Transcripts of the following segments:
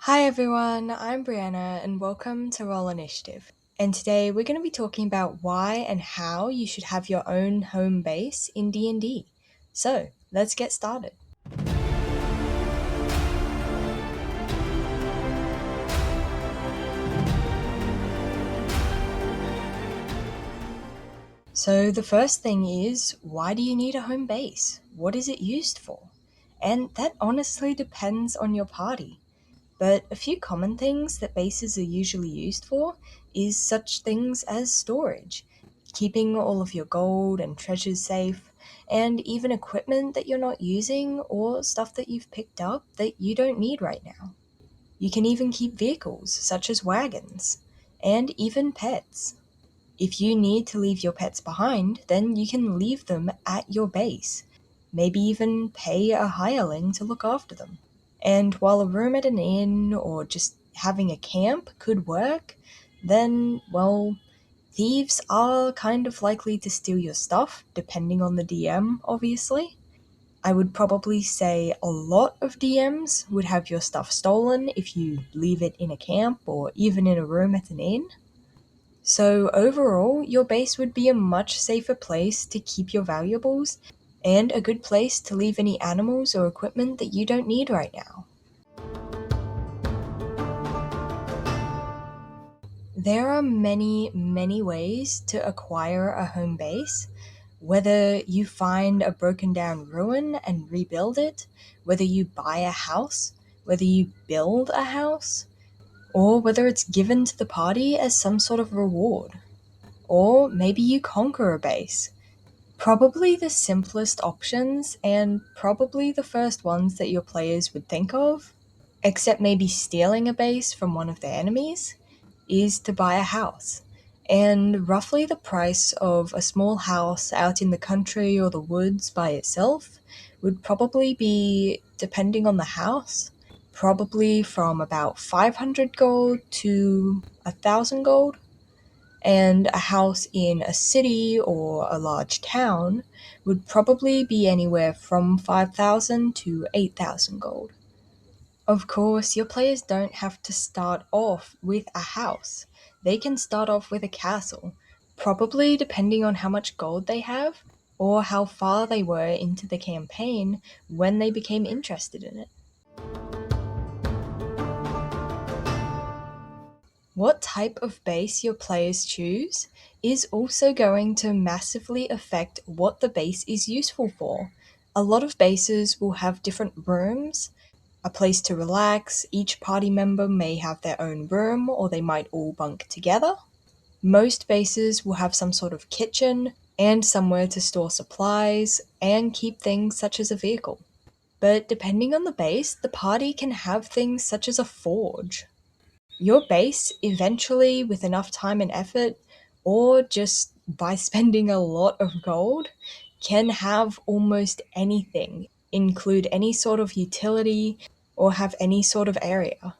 Hi everyone, I'm Brianna and welcome to Roll Initiative. And today we're going to be talking about why and how you should have your own home base in D&D. So, let's get started. So, the first thing is, why do you need a home base? What is it used for? And that honestly depends on your party. But a few common things that bases are usually used for is such things as storage, keeping all of your gold and treasures safe, and even equipment that you're not using or stuff that you've picked up that you don't need right now. You can even keep vehicles, such as wagons, and even pets. If you need to leave your pets behind, then you can leave them at your base. Maybe even pay a hireling to look after them. And while a room at an inn or just having a camp could work, then, well, thieves are kind of likely to steal your stuff, depending on the DM, obviously. I would probably say a lot of DMs would have your stuff stolen if you leave it in a camp or even in a room at an inn. So, overall, your base would be a much safer place to keep your valuables and a good place to leave any animals or equipment that you don't need right now. There are many ways to acquire a home base. Whether you find a broken down ruin and rebuild it, whether you buy a house, whether you build a house, or whether it's given to the party as some sort of reward. Or maybe you conquer a base. Probably the simplest options, and probably the first ones that your players would think of, except maybe stealing a base from one of their enemies, is to buy a house. And roughly the price of a small house out in the country or the woods by itself would probably be, depending on the house, probably from about 500 gold to 1,000 gold. And a house in a city or a large town would probably be anywhere from 5,000 to 8,000 gold. Of course, your players don't have to start off with a house. They can start off with a castle, probably depending on how much gold they have or how far they were into the campaign when they became interested in it. What type of base your players choose is also going to massively affect what the base is useful for. A lot of bases will have different rooms, a place to relax. Each party member may have their own room, or they might all bunk together. Most bases will have some sort of kitchen and somewhere to store supplies and keep things such as a vehicle. But depending on the base, the party can have things such as a forge. Your base, eventually, with enough time and effort, or just by spending a lot of gold, can have almost anything, include any sort of utility, or have any sort of area.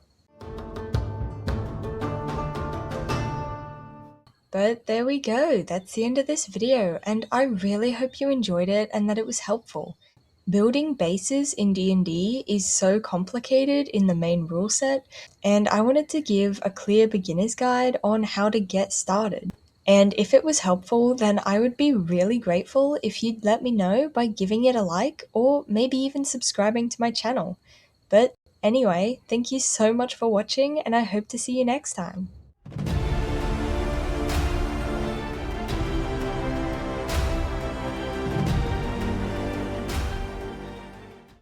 But there we go, that's the end of this video, and I really hope you enjoyed it and that it was helpful. Building bases in D&D is so complicated in the main rule set, and I wanted to give a clear beginner's guide on how to get started. And if it was helpful, then I would be really grateful if you'd let me know by giving it a like or maybe even subscribing to my channel. But anyway, thank you so much for watching, and I hope to see you next time.